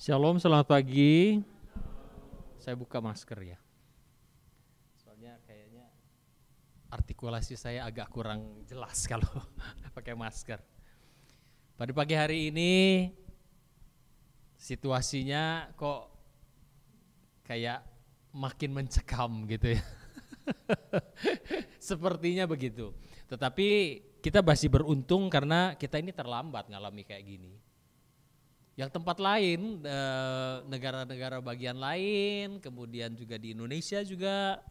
Shalom, selamat pagi. Saya buka masker ya. Soalnya kayaknya artikulasi saya agak kurang jelas kalau pakai masker. Pada pagi hari ini situasinya kok kayak makin mencekam gitu ya. Sepertinya begitu. Tetapi kita masih beruntung karena kita ini terlambat ngalami kayak gini. Yang tempat lain, negara-negara bagian lain, kemudian juga di Indonesia juga,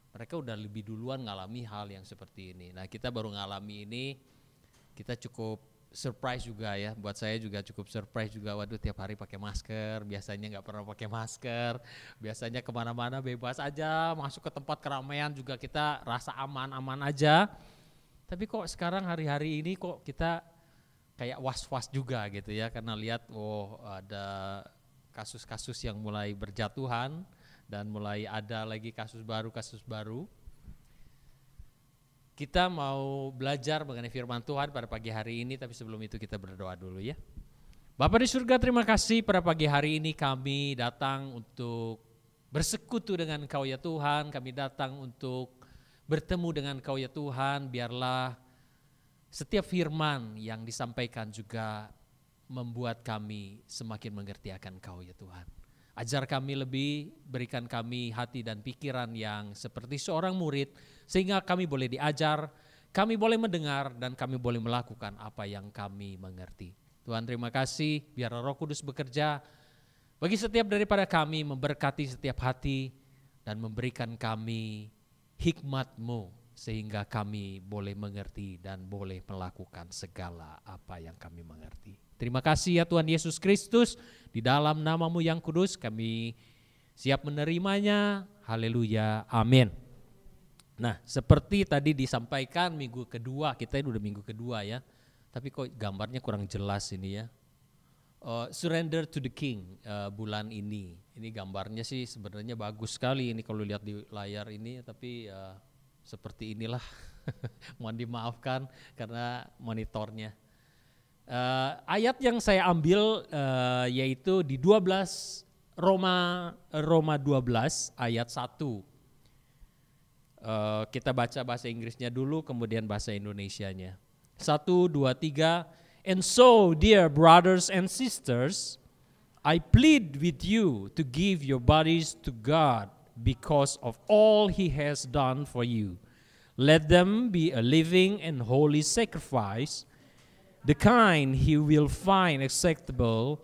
mereka udah lebih duluan ngalami hal yang seperti ini. Nah, kita baru ngalami ini, kita cukup surprise juga ya. Buat saya juga cukup surprise juga. Waduh, tiap hari pakai masker, biasanya nggak pernah pakai masker, biasanya kemana-mana bebas aja, masuk ke tempat keramaian juga kita rasa aman-aman aja. Tapi kok sekarang hari-hari ini kok kita kayak was-was juga gitu ya, karena lihat ada kasus-kasus yang mulai berjatuhan dan mulai ada lagi kasus baru. Kita mau belajar mengenai firman Tuhan pada pagi hari ini, tapi sebelum itu kita berdoa dulu ya. Bapa di surga, terima kasih pada pagi hari ini kami datang untuk bersekutu dengan Engkau ya Tuhan, kami datang untuk bertemu dengan Engkau ya Tuhan, biarlah setiap firman yang disampaikan juga membuat kami semakin mengerti akan Kau ya Tuhan. Ajar kami lebih, berikan kami hati dan pikiran yang seperti seorang murid, sehingga kami boleh diajar, kami boleh mendengar, dan kami boleh melakukan apa yang kami mengerti. Tuhan terima kasih, biar Roh Kudus bekerja bagi setiap daripada kami, memberkati setiap hati, dan memberikan kami hikmat-Mu, sehingga kami boleh mengerti dan boleh melakukan segala apa yang kami mengerti. Terima kasih ya Tuhan Yesus Kristus, di dalam nama-Mu yang kudus kami siap menerimanya. Haleluya, amin. Nah, seperti tadi disampaikan minggu kedua, kita ini udah minggu kedua ya, tapi kok gambarnya kurang jelas ini ya. Surrender to the King bulan ini gambarnya sih sebenarnya bagus sekali ini kalau lihat di layar ini, tapi seperti inilah. Mohon dimaafkan karena monitornya. Ayat yang saya ambil yaitu di 12 Roma 12 ayat 1. Kita baca bahasa Inggrisnya dulu, kemudian bahasa Indonesianya. 1, 2, 3. And so, dear brothers and sisters, I plead with you to give your bodies to God because of all He has done for you. Let them be a living and holy sacrifice, the kind He will find acceptable.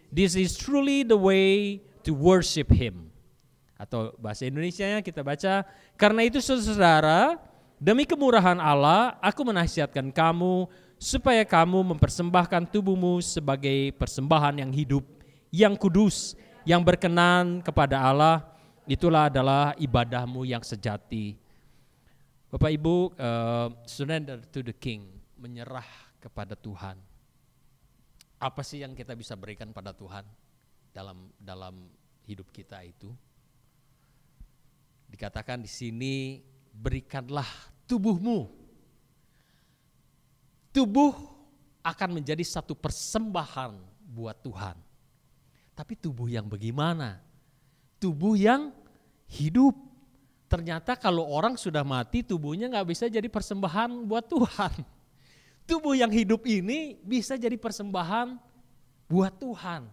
This is truly the way to worship Him. Atau bahasa Indonesianya kita baca, karena itu saudara, demi kemurahan Allah, aku menasihatkan kamu supaya kamu mempersembahkan tubuhmu sebagai persembahan yang hidup, yang kudus, yang berkenan kepada Allah. Itulah adalah ibadahmu yang sejati. Bapak Ibu, surrender to the King, menyerah kepada Tuhan. Apa sih yang kita bisa berikan pada Tuhan dalam hidup kita itu? Dikatakan di sini, berikanlah tubuhmu. Tubuh akan menjadi satu persembahan buat Tuhan. Tapi tubuh yang bagaimana? Tubuh yang hidup. Ternyata kalau orang sudah mati, tubuhnya gak bisa jadi persembahan buat Tuhan. Tubuh yang hidup ini bisa jadi persembahan buat Tuhan.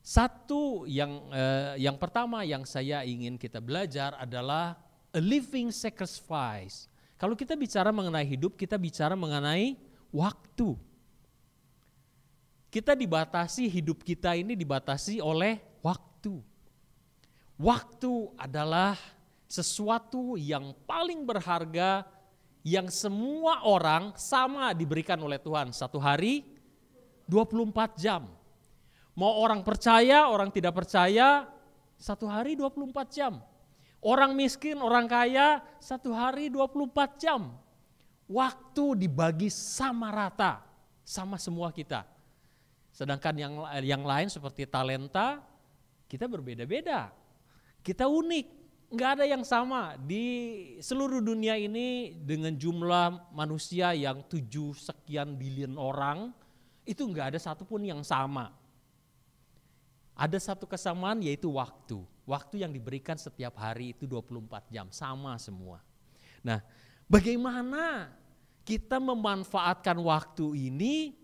Satu yang pertama yang saya ingin kita belajar adalah a living sacrifice. Kalau kita bicara mengenai hidup, kita bicara mengenai waktu. Kita dibatasi, hidup kita ini dibatasi oleh waktu. Waktu adalah sesuatu yang paling berharga yang semua orang sama diberikan oleh Tuhan. Satu hari 24 jam. Mau orang percaya, orang tidak percaya, satu hari 24 jam. Orang miskin, orang kaya, satu hari 24 jam. Waktu dibagi sama rata, sama semua kita. Sedangkan yang lain seperti talenta, kita berbeda-beda. Kita unik, nggak ada yang sama. Di seluruh dunia ini dengan jumlah manusia yang 7 sekian billion orang, itu nggak ada satupun yang sama. Ada satu kesamaan yaitu waktu. Waktu yang diberikan setiap hari itu 24 jam, sama semua. Nah, bagaimana kita memanfaatkan waktu ini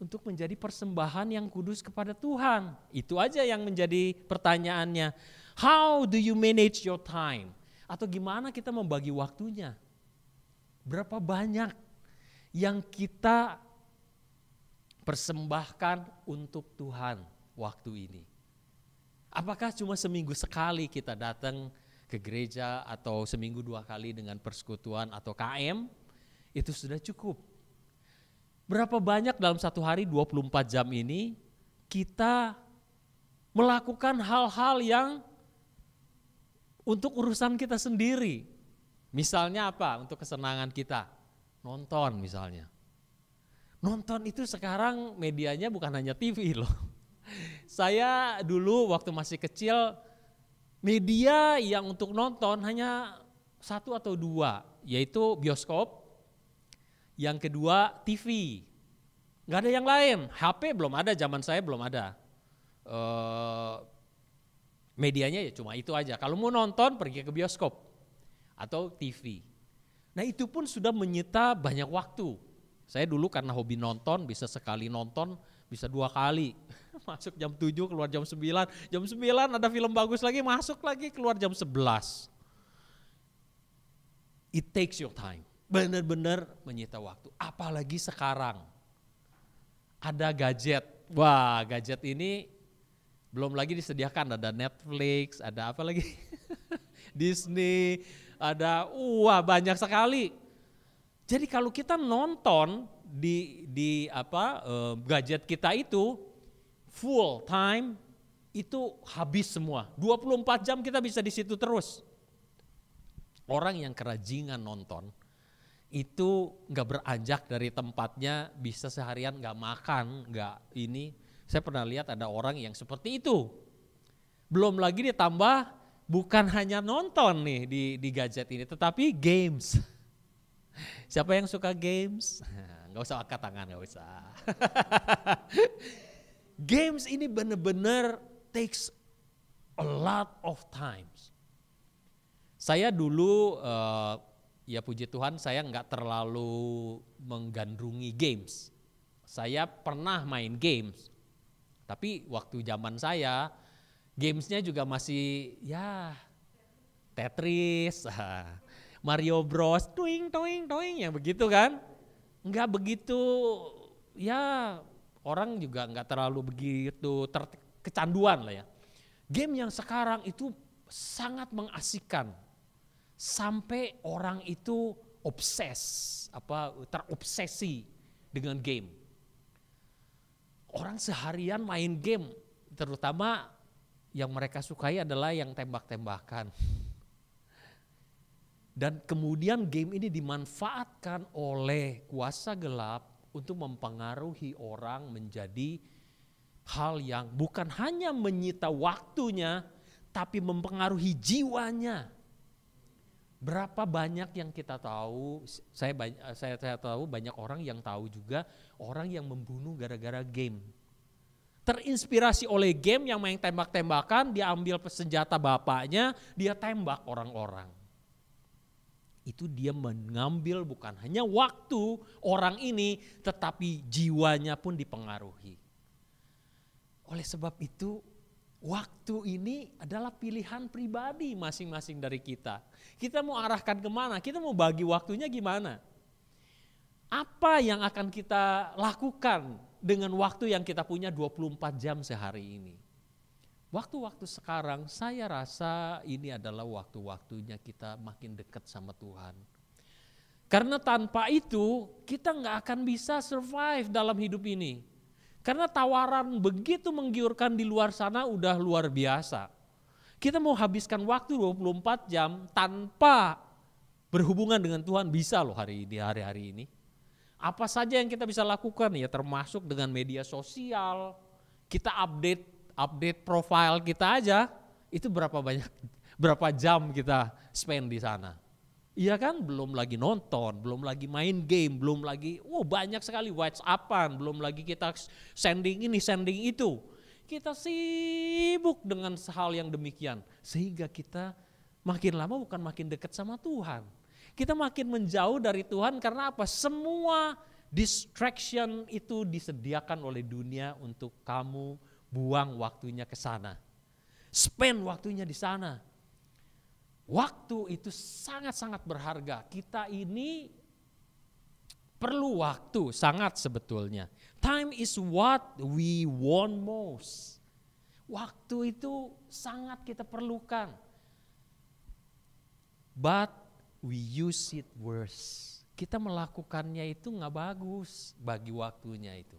untuk menjadi persembahan yang kudus kepada Tuhan? Itu aja yang menjadi pertanyaannya. How do you manage your time? Atau gimana kita membagi waktunya? Berapa banyak yang kita persembahkan untuk Tuhan waktu ini? Apakah cuma seminggu sekali kita datang ke gereja atau seminggu 2 kali dengan persekutuan atau KM? Itu sudah cukup. Berapa banyak dalam satu hari 24 jam ini kita melakukan hal-hal yang untuk urusan kita sendiri. Misalnya apa? Untuk kesenangan kita. Nonton misalnya. Nonton itu sekarang medianya bukan hanya TV loh. Saya dulu waktu masih kecil, media yang untuk nonton hanya 1 atau 2, yaitu bioskop. Yang kedua TV, nggak ada yang lain. HP belum ada, zaman saya belum ada. Medianya ya cuma itu aja. Kalau mau nonton pergi ke bioskop atau TV. Nah itu pun sudah menyita banyak waktu. Saya dulu karena hobi nonton, bisa sekali nonton, bisa 2 kali. Masuk jam 7, keluar jam 9. Jam 9 ada film bagus lagi, masuk lagi, keluar jam 11. It takes your time. Benar-benar menyita waktu. Apalagi sekarang. Ada gadget. Wah, gadget ini belum lagi disediakan. Ada Netflix, ada apa lagi? Disney, ada banyak sekali. Jadi kalau kita nonton di gadget kita itu full time itu habis semua. 24 jam kita bisa di situ terus. Orang yang kerajingan nonton itu nggak beranjak dari tempatnya, bisa seharian nggak makan, nggak ini. Saya pernah lihat ada orang yang seperti itu. Belum lagi ditambah bukan hanya nonton nih di gadget ini, tetapi games. Siapa yang suka games? Nggak usah angkat tangan, nggak usah. Games ini benar-benar takes a lot of times. Saya dulu ya puji Tuhan saya nggak terlalu menggandrungi games. Saya pernah main games, tapi waktu zaman saya gamesnya juga masih ya Tetris, Mario Bros, toing yang begitu kan. Nggak begitu, ya orang juga nggak terlalu begitu kecanduan lah ya. Game yang sekarang itu sangat mengasihkan. Sampai orang itu terobsesi dengan game. Orang seharian main game, terutama yang mereka sukai adalah yang tembak-tembakan. Dan kemudian game ini dimanfaatkan oleh kuasa gelap untuk mempengaruhi orang menjadi hal yang bukan hanya menyita waktunya, tapi mempengaruhi jiwanya. Berapa banyak yang kita tahu, saya tahu banyak orang yang tahu juga orang yang membunuh gara-gara game. Terinspirasi oleh game yang main tembak-tembakan, dia ambil senjata bapaknya, dia tembak orang-orang. Itu dia mengambil bukan hanya waktu orang ini, tetapi jiwanya pun dipengaruhi. Oleh sebab itu, waktu ini adalah pilihan pribadi masing-masing dari kita. Kita mau arahkan kemana? Kita mau bagi waktunya gimana? Apa yang akan kita lakukan dengan waktu yang kita punya 24 jam sehari ini? Waktu-waktu sekarang saya rasa ini adalah waktu-waktunya kita makin dekat sama Tuhan. Karena tanpa itu kita nggak akan bisa survive dalam hidup ini. Karena tawaran begitu menggiurkan di luar sana udah luar biasa. Kita mau habiskan waktu 24 jam tanpa berhubungan dengan Tuhan bisa loh hari-hari ini. Apa saja yang kita bisa lakukan ya termasuk dengan media sosial. Kita update profile kita aja itu berapa jam kita spend di sana. Iya kan, belum lagi nonton, belum lagi main game, belum lagi banyak sekali WhatsAppan, belum lagi kita sending ini, sending itu. Kita sibuk dengan hal yang demikian. Sehingga kita makin lama bukan makin dekat sama Tuhan. Kita makin menjauh dari Tuhan karena apa? Semua distraction itu disediakan oleh dunia untuk kamu buang waktunya ke sana. Spend waktunya di sana. Waktu itu sangat-sangat berharga. Kita ini perlu waktu, sangat sebetulnya. Time is what we want most. Waktu itu sangat kita perlukan. But we use it worse. Kita melakukannya itu gak bagus bagi waktunya itu.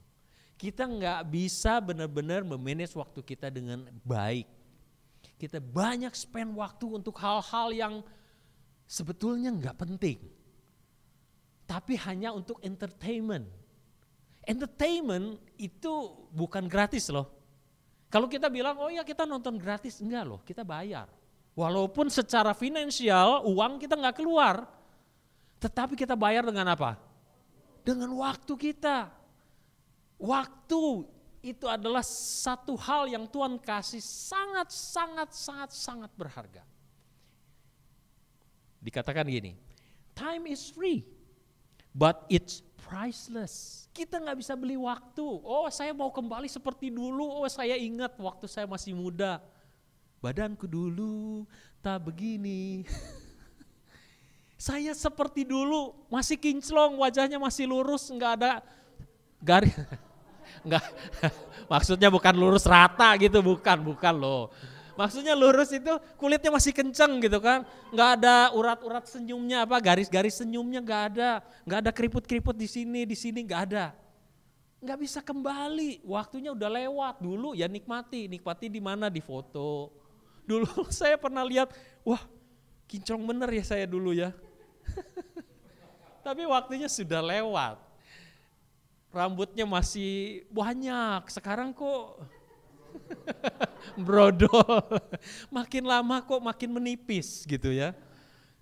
Kita gak bisa benar-benar memanage waktu kita dengan baik. Kita banyak spend waktu untuk hal-hal yang sebetulnya gak penting. Tapi hanya untuk entertainment. Entertainment itu bukan gratis loh. Kalau kita bilang, oh ya kita nonton gratis, enggak loh, kita bayar. Walaupun secara finansial uang kita nggak keluar, tetapi kita bayar dengan apa? Dengan waktu kita. Waktu itu adalah satu hal yang Tuhan kasih sangat berharga. Dikatakan gini, time is free, but it's priceless. Kita nggak bisa beli waktu. Oh saya mau kembali seperti dulu, oh saya ingat waktu saya masih muda. Badanku dulu tak begini. Saya seperti dulu, masih kinclong, wajahnya masih lurus, nggak ada garis. Enggak, maksudnya bukan lurus rata gitu, bukan loh. Maksudnya lurus itu kulitnya masih kenceng gitu kan, nggak ada urat-urat senyumnya apa, garis-garis senyumnya nggak ada keriput-keriput di sini nggak ada. Nggak bisa kembali, waktunya udah lewat. Dulu ya nikmati di mana, di foto. Dulu saya pernah lihat, wah kinclong bener ya saya dulu ya. Tapi waktunya sudah lewat. Rambutnya masih banyak, sekarang kok brodol. Makin lama kok makin menipis gitu ya.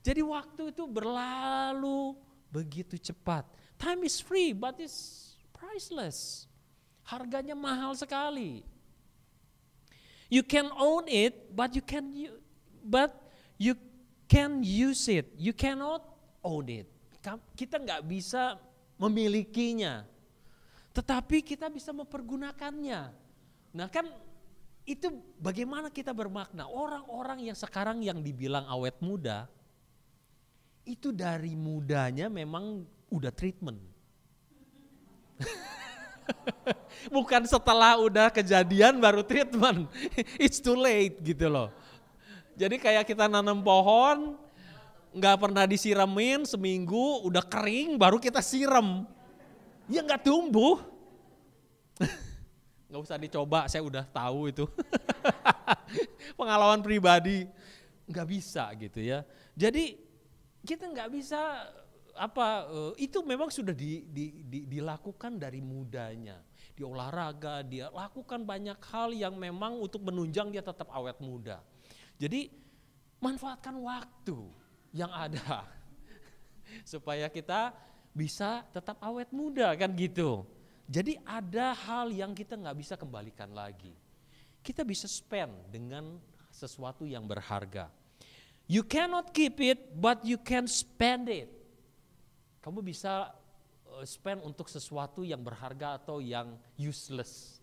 Jadi waktu itu berlalu begitu cepat. Time is free but it's priceless. Harganya mahal sekali. You can own it but you can use it. You cannot own it. Kita nggak bisa memilikinya. Tetapi kita bisa mempergunakannya. Nah kan itu bagaimana kita bermakna. Orang-orang yang sekarang yang dibilang awet muda, itu dari mudanya memang udah treatment. Bukan setelah udah kejadian baru treatment. It's too late gitu loh. Jadi kayak kita nanam pohon, gak pernah disiramin seminggu, udah kering baru kita siram. Ya gak tumbuh. Gak usah dicoba, saya udah tahu itu. Pengalaman pribadi, gak bisa gitu ya. Jadi kita gak bisa itu memang sudah dilakukan dari mudanya. Di olahraga, dia lakukan banyak hal yang memang untuk menunjang dia tetap awet muda. Jadi manfaatkan waktu yang ada. Supaya kita bisa tetap awet muda kan gitu. Jadi ada hal yang kita nggak bisa kembalikan lagi. Kita bisa spend dengan sesuatu yang berharga. You cannot keep it, but you can spend it. Kamu bisa spend untuk sesuatu yang berharga atau yang useless.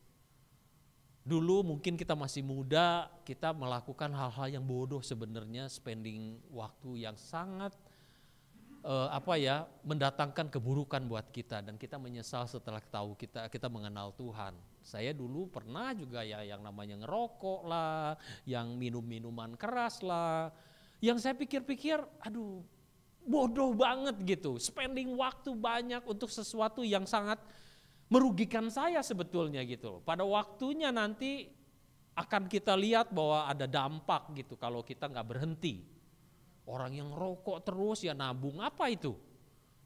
Dulu mungkin kita masih muda, kita melakukan hal-hal yang bodoh sebenarnya, spending waktu yang sangat mendatangkan keburukan buat kita dan kita menyesal setelah tahu kita mengenal Tuhan. Saya dulu pernah juga ya yang namanya ngerokok lah, yang minum minuman keras lah, yang saya pikir-pikir aduh bodoh banget gitu, spending waktu banyak untuk sesuatu yang sangat merugikan saya sebetulnya gitu. Pada waktunya nanti akan kita lihat bahwa ada dampak gitu kalau kita nggak berhenti. Orang yang rokok terus ya nabung apa itu?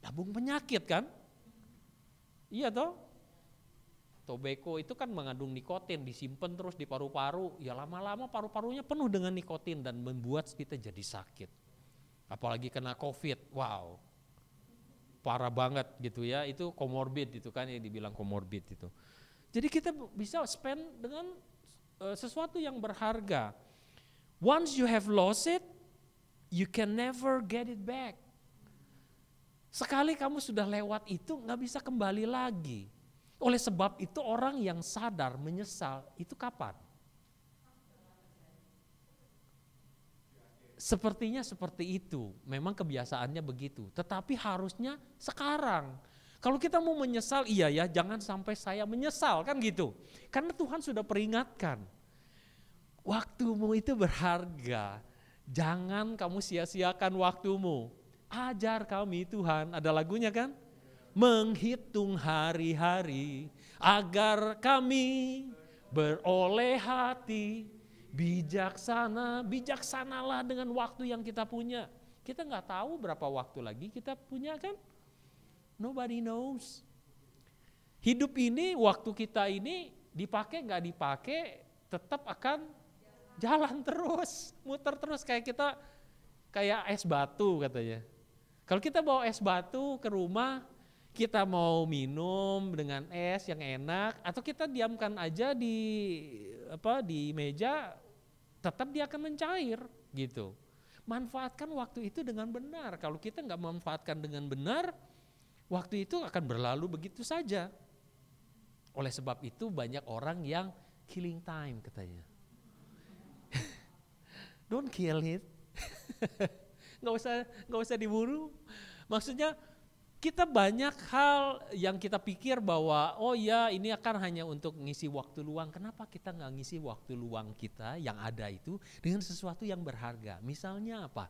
Nabung penyakit kan? Iya toh? Tobacco itu kan mengandung nikotin, disimpan terus di paru-paru, ya lama-lama paru-parunya penuh dengan nikotin dan membuat kita jadi sakit. Apalagi kena COVID, wow, parah banget gitu ya, itu comorbid itu kan yang dibilang comorbid itu. Jadi kita bisa spend dengan sesuatu yang berharga. Once you have lost it, you can never get it back. Sekali kamu sudah lewat itu nggak bisa kembali lagi. Oleh sebab itu orang yang sadar menyesal itu kapan? Sepertinya seperti itu, memang kebiasaannya begitu. Tetapi harusnya sekarang. Kalau kita mau menyesal, iya ya, jangan sampai saya menyesal, kan gitu. Karena Tuhan sudah peringatkan. Waktumu itu berharga. Jangan kamu sia-siakan waktumu. Ajar kami Tuhan, ada lagunya kan? Menghitung hari-hari agar kami beroleh hati bijaksana. Bijaksanalah dengan waktu yang kita punya. Kita nggak tahu berapa waktu lagi kita punya kan? Nobody knows. Hidup ini, waktu kita ini dipakai nggak dipakai tetap akan jalan terus, muter terus kayak es batu katanya. Kalau kita bawa es batu ke rumah, kita mau minum dengan es yang enak atau kita diamkan aja di meja, tetap dia akan mencair gitu. Manfaatkan waktu itu dengan benar. Kalau kita nggak memanfaatkan dengan benar, waktu itu akan berlalu begitu saja. Oleh sebab itu banyak orang yang killing time katanya. Don't kill it. Nggak usah diburu. Maksudnya kita banyak hal yang kita pikir bahwa oh ya ini akan hanya untuk ngisi waktu luang. Kenapa kita nggak ngisi waktu luang kita yang ada itu dengan sesuatu yang berharga? Misalnya apa?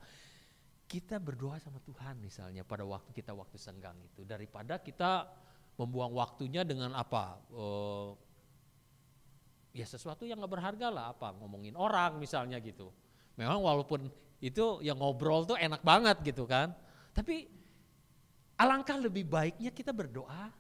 Kita berdoa sama Tuhan misalnya pada waktu senggang itu. Daripada kita membuang waktunya dengan apa? Ya sesuatu yang gak berharga lah, apa? Ngomongin orang misalnya gitu. Memang walaupun itu yang ngobrol tuh enak banget gitu kan. Tapi alangkah lebih baiknya kita berdoa.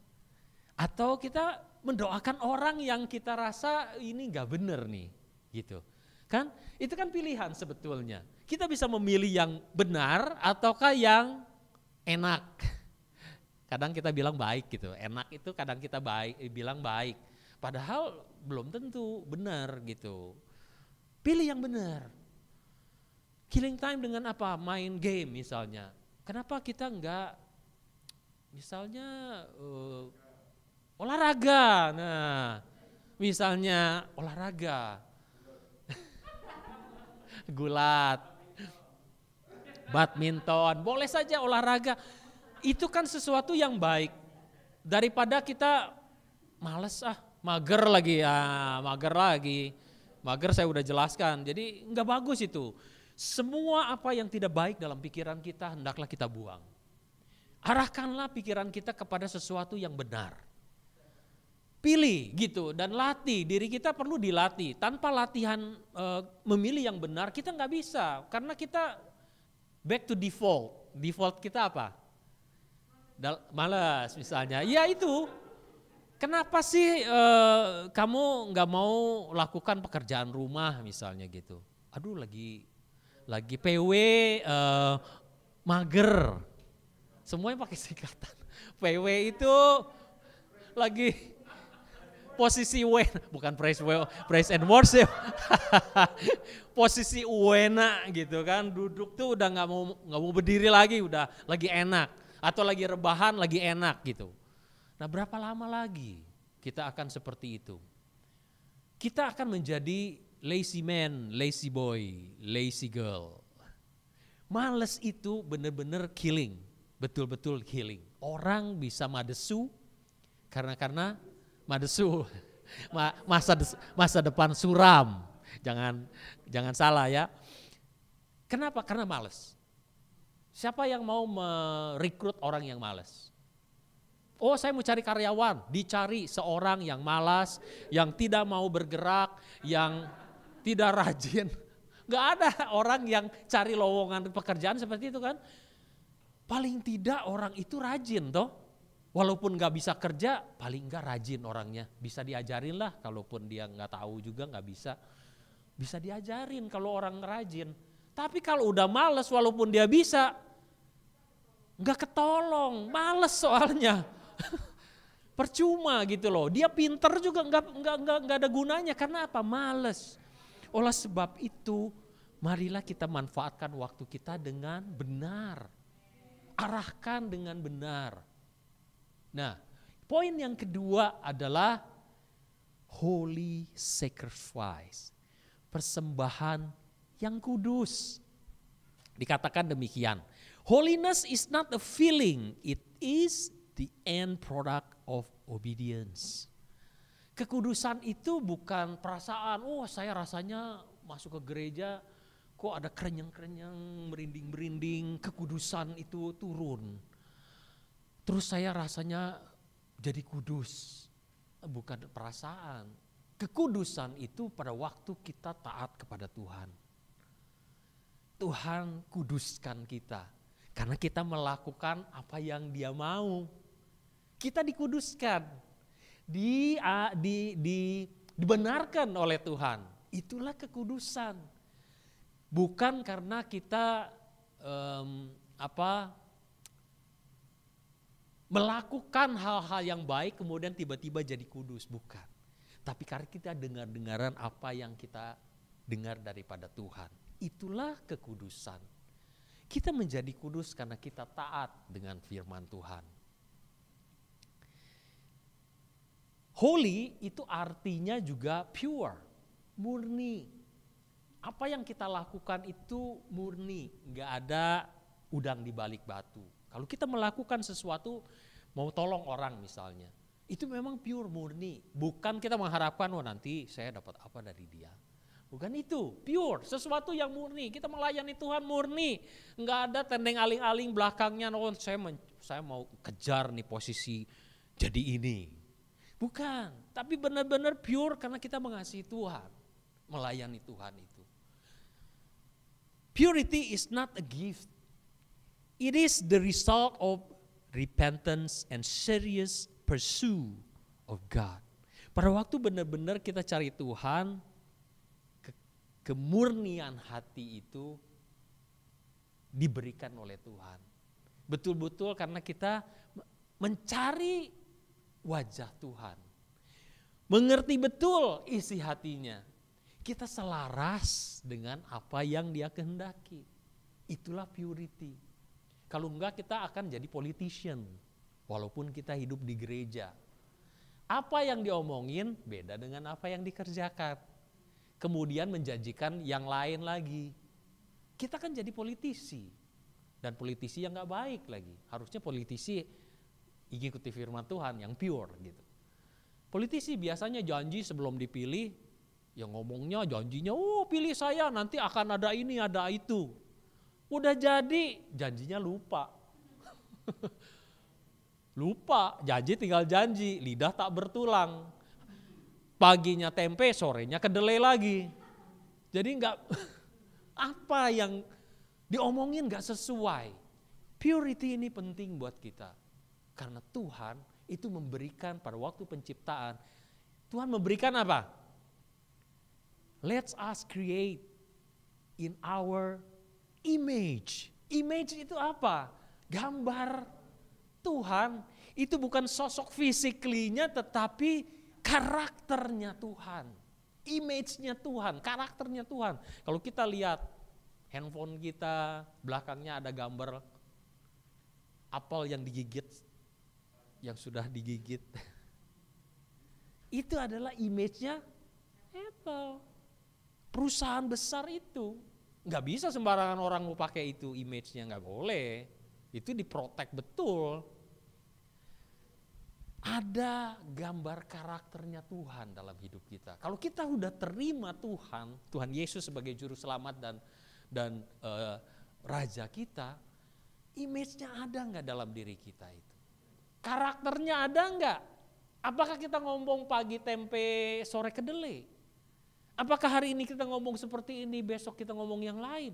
Atau kita mendoakan orang yang kita rasa ini gak bener nih gitu. Kan? Itu kan pilihan sebetulnya. Kita bisa memilih yang benar ataukah yang enak. Kadang kita bilang baik gitu, enak itu kadang kita bilang baik. Padahal belum tentu benar gitu. Pilih yang benar. Killing time dengan apa? Main game misalnya. Kenapa kita enggak misalnya olahraga? Nah, misalnya olahraga. Gulat, badminton, boleh saja olahraga. Itu kan sesuatu yang baik. Daripada kita males mager lagi. Mager saya udah jelaskan. Jadi enggak bagus itu. Semua apa yang tidak baik dalam pikiran kita hendaklah kita buang. Arahkanlah pikiran kita kepada sesuatu yang benar. Pilih gitu dan latih, diri kita perlu dilatih. Tanpa latihan memilih yang benar kita nggak bisa. Karena kita back to default. Default kita apa? Malas misalnya. Ya itu. Kenapa sih kamu nggak mau lakukan pekerjaan rumah misalnya gitu? Aduh lagi PW mager. Semuanya pakai singkatan. PW itu lagi posisi bukan praise and worship. Posisi wena gitu kan, duduk tuh udah nggak mau berdiri lagi, udah lagi enak atau lagi rebahan lagi enak gitu. Nah, berapa lama lagi kita akan seperti itu? Kita akan menjadi lazy man, lazy boy, lazy girl. Males itu benar-benar killing, betul-betul killing. Orang bisa madesu karena madesu, masa depan suram, jangan salah ya. Kenapa? Karena malas. Siapa yang mau merekrut orang yang malas? Oh saya mau cari karyawan, dicari seorang yang malas, yang tidak mau bergerak, yang tidak rajin. Gak ada orang yang cari lowongan pekerjaan seperti itu kan. Paling tidak orang itu rajin toh. Walaupun gak bisa kerja, paling gak rajin orangnya. Bisa diajarin lah, kalaupun dia gak tahu juga gak bisa. Bisa diajarin kalau orang rajin. Tapi kalau udah males walaupun dia bisa, gak ketolong, males soalnya. percuma gitu loh. Dia pinter juga nggak ada gunanya. Karena apa? Males. Oleh sebab itu, marilah kita manfaatkan waktu kita dengan benar. Arahkan dengan benar. Nah, poin yang kedua adalah holy sacrifice. Persembahan yang kudus. Dikatakan demikian. Holiness is not a feeling, it is the end product of obedience. Kekudusan itu bukan perasaan, oh saya rasanya masuk ke gereja kok ada kerenyang-kerenyang, merinding-merinding, kekudusan itu turun. Terus saya rasanya jadi kudus, bukan perasaan. Kekudusan itu pada waktu kita taat kepada Tuhan. Tuhan kuduskan kita, karena kita melakukan apa yang Dia mau. Kita dikuduskan, dibenarkan oleh Tuhan. Itulah kekudusan. Bukan karena kita melakukan hal-hal yang baik kemudian tiba-tiba jadi kudus, bukan. Tapi karena kita dengar-dengaran apa yang kita dengar daripada Tuhan. Itulah kekudusan. Kita menjadi kudus karena kita taat dengan firman Tuhan. Holy itu artinya juga pure, murni. Apa yang kita lakukan itu murni, gak ada udang di balik batu. Kalau kita melakukan sesuatu, mau tolong orang misalnya, itu memang pure, murni. Bukan kita mengharapkan, nanti saya dapat apa dari dia. Bukan itu, pure, sesuatu yang murni. Kita melayani Tuhan murni. Gak ada tendeng aling-aling belakangnya, saya mau kejar nih posisi jadi ini. Bukan, tapi benar-benar pure karena kita mengasihi Tuhan, melayani Tuhan itu. Purity is not a gift. It is the result of repentance and serious pursuit of God. Pada waktu benar-benar kita cari Tuhan, kemurnian hati itu diberikan oleh Tuhan. Betul-betul karena kita mencari wajah Tuhan. Mengerti betul isi hatinya. Kita selaras dengan apa yang Dia kehendaki. Itulah purity. Kalau enggak kita akan jadi politician. Walaupun kita hidup di gereja. Apa yang diomongin beda dengan apa yang dikerjakan. Kemudian menjanjikan yang lain lagi. Kita kan jadi politisi. Dan politisi yang gak baik lagi. Harusnya politisi ikuti firman Tuhan yang pure gitu. Politisi biasanya janji sebelum dipilih. Yang ngomongnya janjinya, pilih saya nanti akan ada ini ada itu. Udah jadi janjinya lupa. Lupa, janji tinggal janji, lidah tak bertulang. Paginya tempe, sorenya kedelai lagi. Jadi enggak apa yang diomongin enggak sesuai. Purity ini penting buat kita. Karena Tuhan itu memberikan pada waktu penciptaan. Tuhan memberikan apa? Let us create in our image. Image itu apa? Gambar Tuhan. Itu bukan sosok physically-nya tetapi karakternya Tuhan. Image-nya Tuhan, karakternya Tuhan. Kalau kita lihat handphone kita, belakangnya ada gambar apel yang digigit, yang sudah digigit. Itu adalah image-nya Apple. Perusahaan besar itu. Gak bisa sembarangan orang mau pakai itu image-nya, gak boleh. Itu diprotek betul. Ada gambar karakternya Tuhan dalam hidup kita. Kalau kita udah terima Tuhan, Tuhan Yesus sebagai juru selamat dan Raja kita, image-nya ada gak dalam diri kita itu? Karakternya ada gak? Apakah kita ngomong pagi tempe, sore kedelai? Apakah hari ini kita ngomong seperti ini, besok kita ngomong yang lain?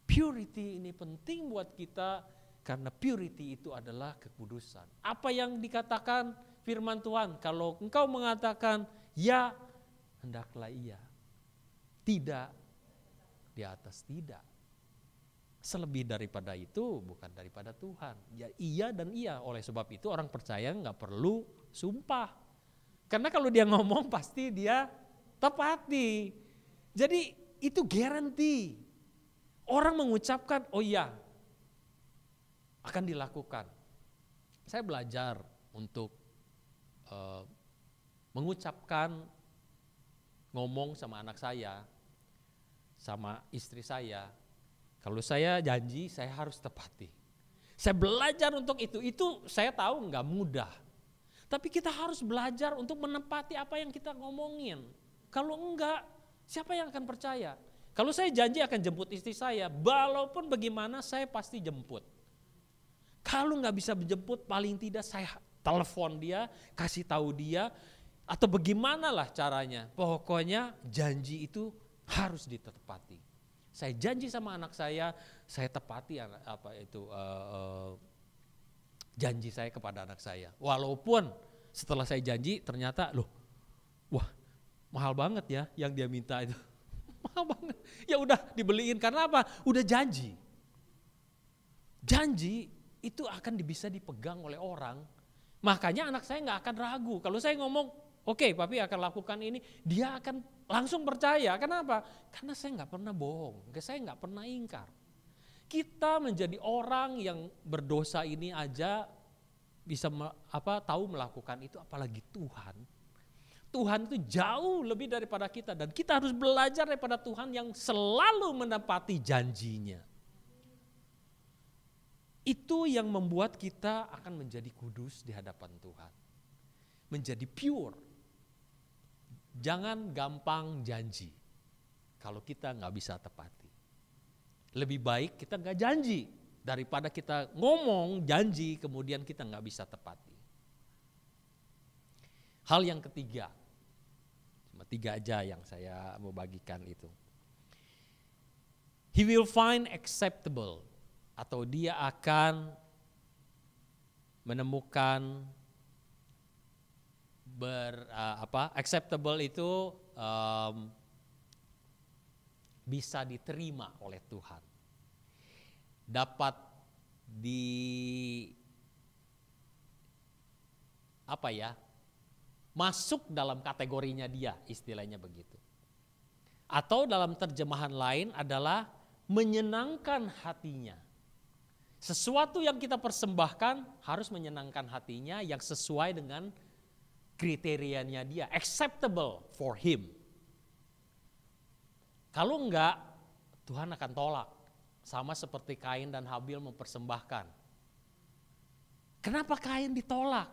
Purity ini penting buat kita karena purity itu adalah kekudusan. Apa yang dikatakan firman Tuhan, kalau engkau mengatakan ya, hendaklah iya. Tidak, di atas tidak. Selebih daripada itu bukan daripada Tuhan. Ya, iya dan iya. Oleh sebab itu orang percaya nggak perlu sumpah. Karena kalau dia ngomong pasti dia tepati. Jadi itu guarantee. Orang mengucapkan, oh iya akan dilakukan. Saya belajar untuk mengucapkan, ngomong sama anak saya, sama istri saya. Kalau saya janji, saya harus tepati. Saya belajar untuk itu. Itu saya tahu nggak mudah. Tapi kita harus belajar untuk menepati apa yang kita ngomongin. Kalau enggak, siapa yang akan percaya? Kalau saya janji akan jemput istri saya, walaupun bagaimana saya pasti jemput. Kalau nggak bisa menjemput, paling tidak saya telepon dia, kasih tahu dia, atau bagaimanalah caranya. Pokoknya janji itu harus ditepati. Saya janji sama anak saya tepati janji saya kepada anak saya. Walaupun setelah saya janji ternyata wah mahal banget ya yang dia minta itu. Mahal banget. Ya udah dibeliin karena apa? Udah janji. Janji itu akan bisa dipegang oleh orang. Makanya anak saya nggak akan ragu. Kalau saya ngomong, oke, papi akan lakukan ini, dia akan langsung percaya. Kenapa? Karena saya nggak pernah bohong, saya nggak pernah ingkar. Kita menjadi orang yang berdosa ini aja bisa tahu melakukan itu, apalagi Tuhan. Tuhan itu jauh lebih daripada kita dan kita harus belajar daripada Tuhan yang selalu menepati janjinya. Itu yang membuat kita akan menjadi kudus di hadapan Tuhan. Menjadi pure. Jangan gampang janji kalau kita nggak bisa tepati. Lebih baik kita nggak janji daripada kita ngomong janji kemudian kita nggak bisa tepati. Hal yang ketiga, cuma 3 aja yang saya mau bagikan itu. He will find acceptable, atau dia akan menemukan acceptable itu bisa diterima oleh Tuhan, dapat masuk dalam kategorinya dia, istilahnya begitu. Atau dalam terjemahan lain adalah menyenangkan hatinya. Sesuatu yang kita persembahkan harus menyenangkan hatinya yang sesuai dengan kriterianya dia, acceptable for him. Kalau enggak, Tuhan akan tolak. Sama seperti Kain dan Habil mempersembahkan. Kenapa Kain ditolak?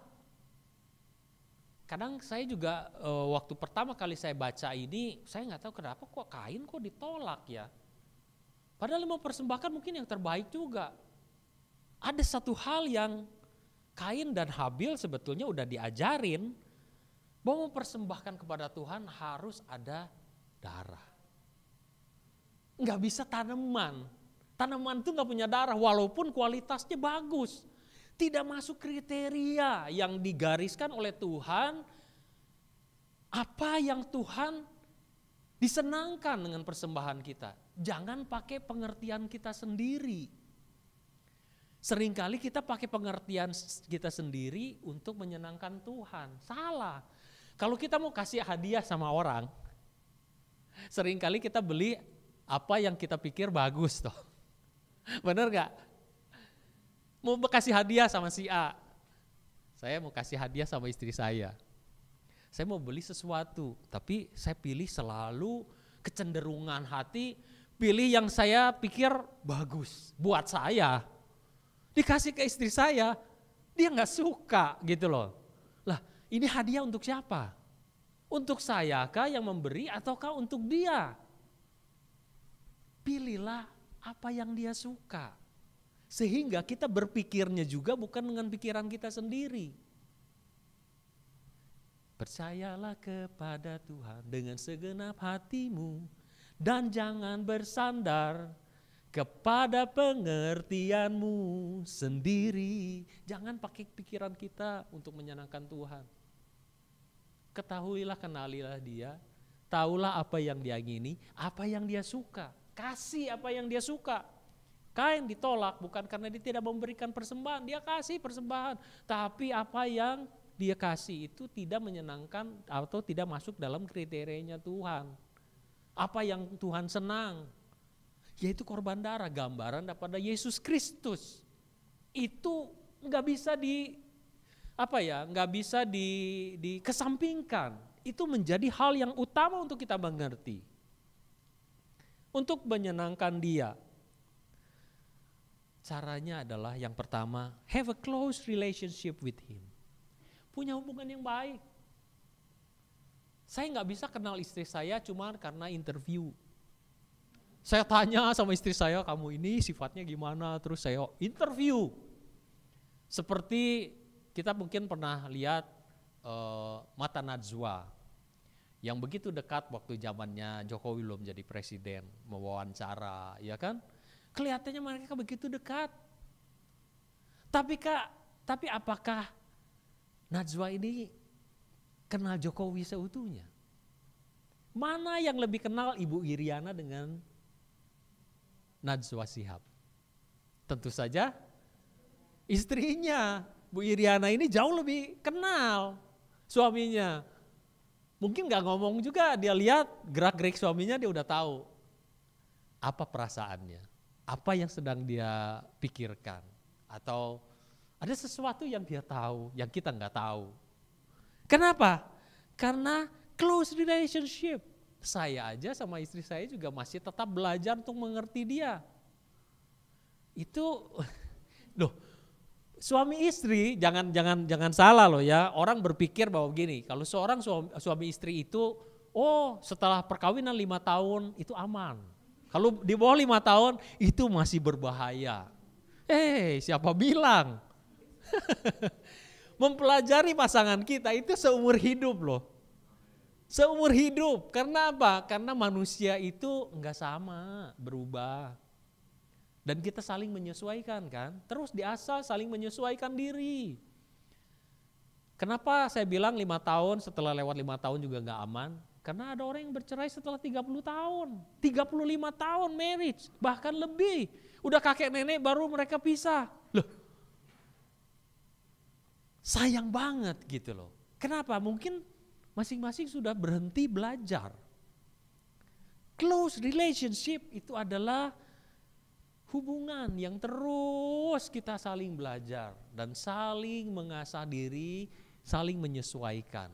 Kadang saya juga waktu pertama kali saya baca ini, saya nggak tahu kenapa kok Kain kok ditolak ya. Padahal mempersembahkan mungkin yang terbaik juga. Ada satu hal yang Kain dan Habil sebetulnya udah diajarin, bahwa mempersembahkan kepada Tuhan harus ada darah. Nggak bisa tanaman. Tanaman itu nggak punya darah walaupun kualitasnya bagus. Tidak masuk kriteria yang digariskan oleh Tuhan. Apa yang Tuhan disenangkan dengan persembahan kita. Jangan pakai pengertian kita sendiri. Seringkali kita pakai pengertian kita sendiri untuk menyenangkan Tuhan. Salah. Kalau kita mau kasih hadiah sama orang, seringkali kita beli apa yang kita pikir bagus toh. Bener gak? Mau kasih hadiah sama si A, saya mau kasih hadiah sama istri saya. Saya mau beli sesuatu, tapi saya pilih selalu kecenderungan hati, pilih yang saya pikir bagus buat saya. Dikasih ke istri saya, dia gak suka gitu loh. Lah ini hadiah untuk siapa? Untuk saya kah yang memberi ataukah untuk dia? Pilihlah apa yang dia suka. Sehingga kita berpikirnya juga bukan dengan pikiran kita sendiri. Percayalah kepada Tuhan dengan segenap hatimu dan jangan bersandar kepada pengertianmu sendiri. Jangan pakai pikiran kita untuk menyenangkan Tuhan. Ketahuilah, kenalilah dia, tahulah apa yang dia ingini, apa yang dia suka. Kasih apa yang dia suka. Kain ditolak bukan karena dia tidak memberikan persembahan, dia kasih persembahan. Tapi apa yang dia kasih itu tidak menyenangkan atau tidak masuk dalam kriterianya Tuhan. Apa yang Tuhan senang, yaitu korban darah, gambaran daripada Yesus Kristus. Itu nggak bisa dikesampingkan. Itu menjadi hal yang utama untuk kita mengerti. Untuk menyenangkan dia. Caranya adalah yang pertama, have a close relationship with him. Punya hubungan yang baik. Saya nggak bisa kenal istri saya cuma karena interview. Saya tanya sama istri saya, kamu ini sifatnya gimana? Terus saya interview. Seperti kita mungkin pernah lihat Mata Najwa yang begitu dekat waktu zamannya Jokowi belum jadi presiden, mewawancara, ya kan? Kelihatannya mereka begitu dekat. Tapi apakah Najwa ini kenal Jokowi seutuhnya? Mana yang lebih kenal Ibu Iriana dengan Najwa Shihab? Tentu saja istrinya. Bu Iriana ini jauh lebih kenal suaminya. Mungkin gak ngomong juga, dia lihat gerak-gerik suaminya dia udah tahu. Apa perasaannya? Apa yang sedang dia pikirkan? Atau ada sesuatu yang dia tahu, yang kita gak tahu. Kenapa? Karena close relationship. Saya aja sama istri saya juga masih tetap belajar untuk mengerti dia. Itu, loh, suami istri jangan salah loh ya. Orang berpikir bahwa begini, kalau seorang suami istri itu, setelah perkawinan 5 tahun itu aman. Kalau di bawah 5 tahun itu masih berbahaya. Siapa bilang? Mempelajari pasangan kita itu seumur hidup loh. Seumur hidup. Karena apa? Karena manusia itu enggak sama, berubah. Dan kita saling menyesuaikan kan. Terus diasah saling menyesuaikan diri. Kenapa saya bilang 5 tahun setelah lewat 5 tahun juga enggak aman? Karena ada orang yang bercerai setelah 30 tahun. 35 tahun marriage, bahkan lebih. Udah kakek nenek baru mereka pisah. Loh, sayang banget gitu loh. Kenapa? Mungkin masing-masing sudah berhenti belajar. Close relationship itu adalah hubungan yang terus kita saling belajar dan saling mengasah diri, saling menyesuaikan.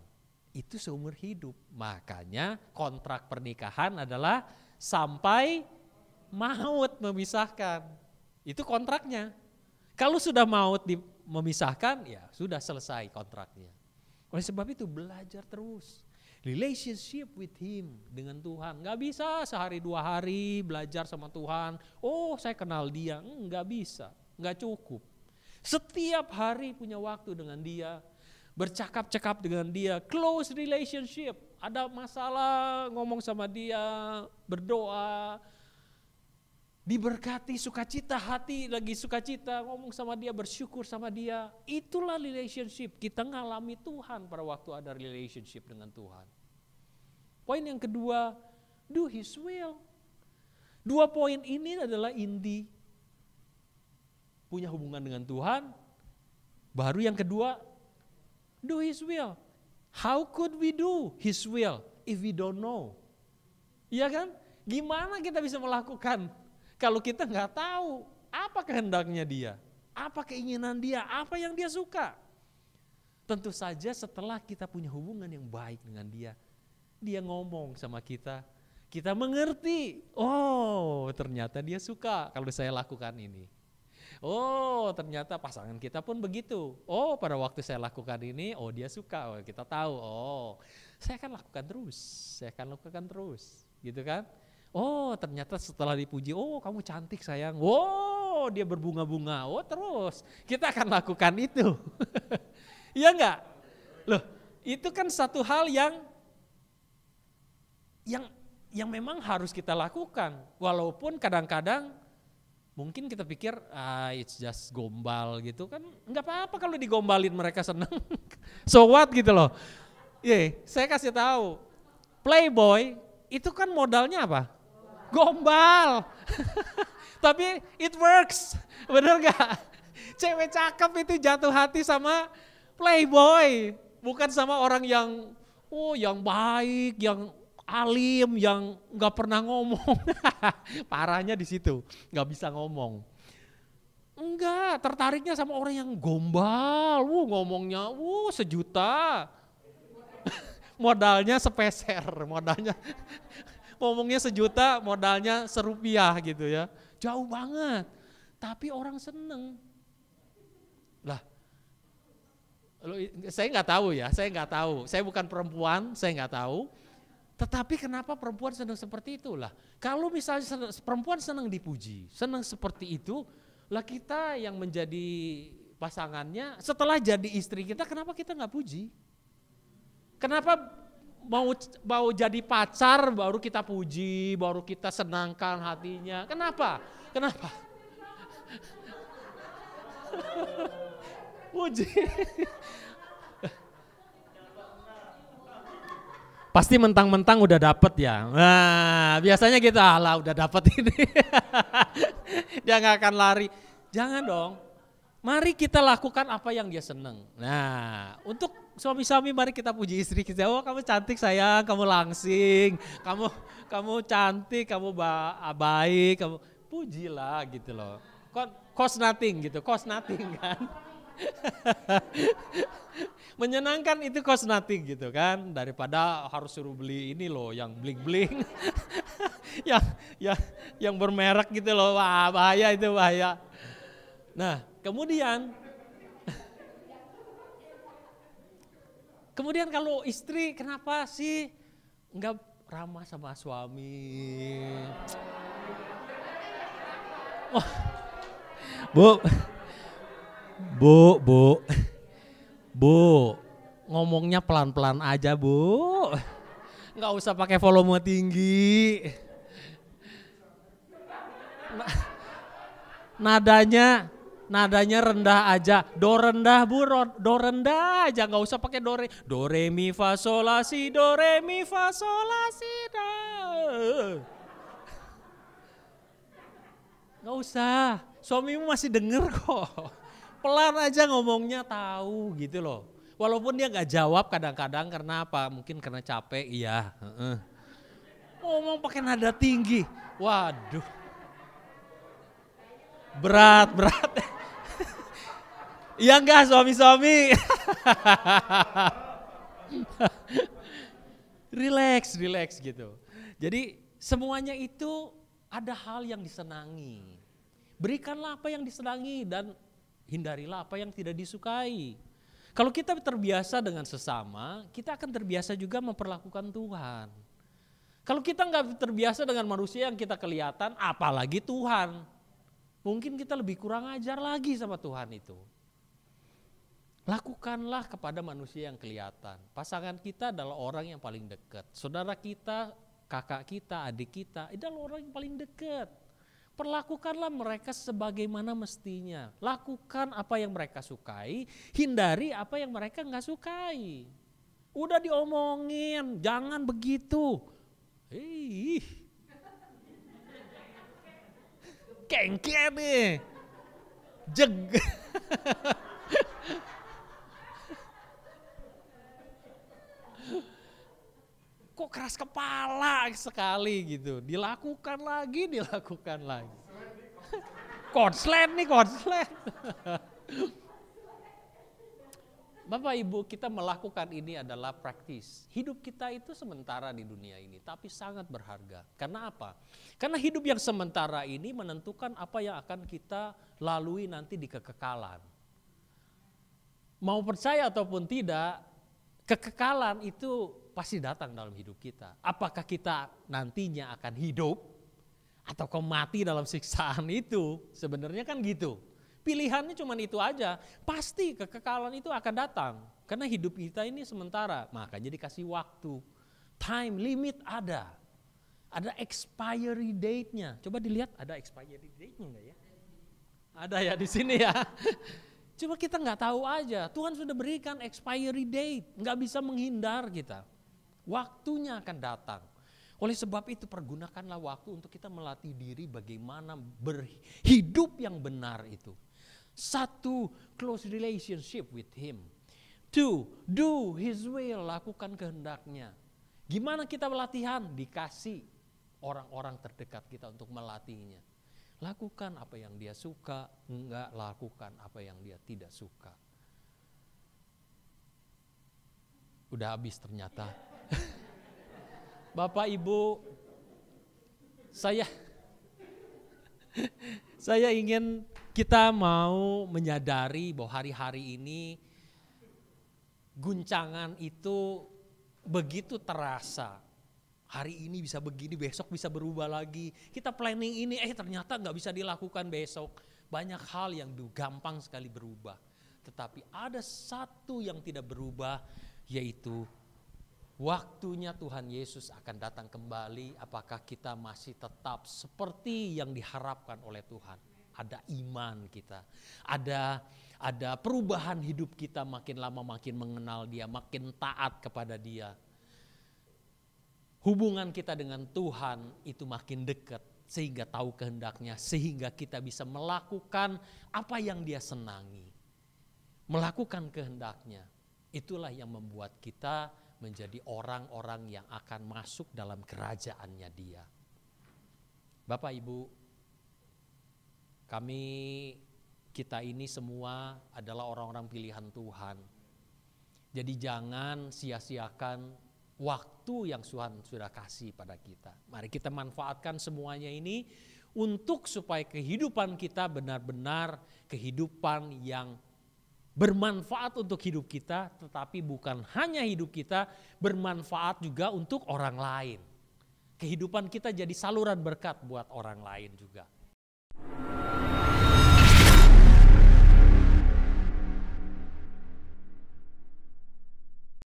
Itu seumur hidup. Makanya kontrak pernikahan adalah sampai maut memisahkan. Itu kontraknya. Kalau sudah maut memisahkan, ya sudah selesai kontraknya. Oleh sebab itu belajar terus. Relationship with him, dengan Tuhan. Gak bisa sehari 2 hari belajar sama Tuhan. Saya kenal dia. Gak bisa, gak cukup. Setiap hari punya waktu dengan dia. Bercakap-cakap dengan dia, close relationship. Ada masalah ngomong sama dia, berdoa. Diberkati sukacita, hati lagi sukacita, ngomong sama dia, bersyukur sama dia. Itulah relationship. Kita ngalami Tuhan pada waktu ada relationship dengan Tuhan. Poin yang kedua, do his will. 2 poin ini adalah inti punya hubungan dengan Tuhan. Baru yang kedua, do his will. How could we do his will if we don't know? Iya kan? Gimana kita bisa melakukan kalau kita nggak tahu apa kehendaknya dia, apa keinginan dia, apa yang dia suka. Tentu saja setelah kita punya hubungan yang baik dengan dia, dia ngomong sama kita, kita mengerti, ternyata dia suka kalau saya lakukan ini. Ternyata pasangan kita pun begitu. Pada waktu saya lakukan ini, dia suka. Kita tahu, saya akan lakukan terus, gitu kan? Ternyata setelah dipuji, kamu cantik sayang. Dia berbunga-bunga. Terus kita akan lakukan itu. Iya enggak? Loh, itu kan satu hal yang memang harus kita lakukan. Walaupun kadang-kadang mungkin kita pikir it's just gombal gitu kan. Enggak apa-apa kalau digombalin mereka senang. So what gitu loh. Saya kasih tahu. Playboy itu kan modalnya apa? Gombal. Tapi it works, bener gak? Cewek cakep itu jatuh hati sama playboy, bukan sama orang yang baik, yang alim, yang nggak pernah ngomong. Parahnya di situ, nggak bisa ngomong. Enggak, tertariknya sama orang yang gombal, ngomongnya, sejuta. Modalnya sepeser, ngomongnya sejuta, modalnya serupiah gitu ya. Jauh banget, tapi orang seneng. Lah, saya nggak tahu ya, saya bukan perempuan, saya nggak tahu. Tetapi kenapa perempuan senang seperti itulah? Kalau misalnya perempuan senang dipuji, senang seperti itu, lah kita yang menjadi pasangannya, setelah jadi istri kita, kenapa kita nggak puji? Kenapa mau jadi pacar baru kita puji, baru kita senangkan hatinya? Kenapa? Puji. Pasti mentang-mentang udah dapet ya. Nah, biasanya gitu, lah udah dapet ini. Dia gak akan lari. Jangan dong. Mari kita lakukan apa yang dia seneng. Nah, untuk suami-suami mari kita puji istri kita. Oh, kamu cantik sayang, kamu langsing, kamu cantik, kamu baik, kamu pujilah gitu loh. Cost nothing gitu, cost nothing kan. Menyenangkan itu cost nothing gitu kan, daripada harus suruh beli ini loh yang bling-bling. yang bermerek gitu loh, wah bahaya itu, bahaya. Nah kemudian kalau istri kenapa sih enggak ramah sama suami? Oh, Bu, ngomongnya pelan-pelan aja Bu, nggak usah pakai volume tinggi. Nadanya rendah aja, do rendah Bu, do rendah aja, nggak usah pakai do re mi fa sol la si, do re mi fa sol la si do. Nggak usah, suamimu masih denger kok. Pelan aja ngomongnya, tahu gitu loh. Walaupun dia gak jawab kadang-kadang karena apa? Mungkin karena capek, iya. Ngomong pakai nada tinggi, waduh. Berat. Iya enggak suami-suami? Relax gitu. Jadi semuanya itu ada hal yang disenangi. Berikanlah apa yang disenangi dan hindarilah apa yang tidak disukai. Kalau kita terbiasa dengan sesama, kita akan terbiasa juga memperlakukan Tuhan. Kalau kita nggak terbiasa dengan manusia yang kita kelihatan, apalagi Tuhan. Mungkin kita lebih kurang ajar lagi sama Tuhan itu. Lakukanlah kepada manusia yang kelihatan. Pasangan kita adalah orang yang paling dekat. Saudara kita, kakak kita, adik kita, adalah orang yang paling dekat. Perlakukanlah mereka sebagaimana mestinya. Lakukan apa yang mereka sukai, hindari apa yang mereka nggak sukai. Udah diomongin, jangan begitu. Kengke nih, jeg. Kok keras kepala sekali gitu, dilakukan lagi. Konslet. Bapak Ibu, kita melakukan ini adalah praktis. Hidup kita itu sementara di dunia ini, tapi sangat berharga. Karena apa? Karena hidup yang sementara ini menentukan apa yang akan kita lalui nanti di kekekalan. Mau percaya ataupun tidak, kekekalan itu pasti datang dalam hidup kita. Apakah kita nantinya akan hidup atau mati dalam siksaan itu? Sebenarnya kan gitu. Pilihannya cuma itu aja. Pasti kekekalan itu akan datang. Karena hidup kita ini sementara. Makanya dikasih waktu. Time limit ada. Ada expiry date-nya. Coba dilihat ada expiry date-nya enggak ya? Ada ya di sini ya. Cuma kita nggak tahu aja. Tuhan sudah berikan expiry date. Nggak bisa menghindar kita. Waktunya akan datang. Oleh sebab itu pergunakanlah waktu untuk kita melatih diri bagaimana berhidup yang benar itu. 1, close relationship with Him. 2, do His will, lakukan kehendaknya. Gimana kita latihan? Dikasih orang-orang terdekat kita untuk melatihnya. Lakukan apa yang dia suka, enggak lakukan apa yang dia tidak suka. Udah habis ternyata. Bapak Ibu, saya ingin kita mau menyadari bahwa hari-hari ini guncangan itu begitu terasa. Hari ini bisa begini, besok bisa berubah lagi. Kita planning ini, ternyata nggak bisa dilakukan besok. Banyak hal yang gampang sekali berubah. Tetapi ada satu yang tidak berubah, yaitu waktunya Tuhan Yesus akan datang kembali. Apakah kita masih tetap seperti yang diharapkan oleh Tuhan? Ada iman kita, ada perubahan hidup kita, makin lama makin mengenal Dia, makin taat kepada Dia. Hubungan kita dengan Tuhan itu makin dekat sehingga tahu kehendaknya, sehingga kita bisa melakukan apa yang Dia senangi. Melakukan kehendaknya, itulah yang membuat kita menjadi orang-orang yang akan masuk dalam kerajaannya Dia. Bapak Ibu, kita ini semua adalah orang-orang pilihan Tuhan. Jadi jangan sia-siakan waktu yang Tuhan sudah kasih pada kita. Mari kita manfaatkan semuanya ini untuk supaya kehidupan kita benar-benar kehidupan yang bermanfaat untuk hidup kita, tetapi bukan hanya hidup kita, bermanfaat juga untuk orang lain. Kehidupan kita jadi saluran berkat buat orang lain juga.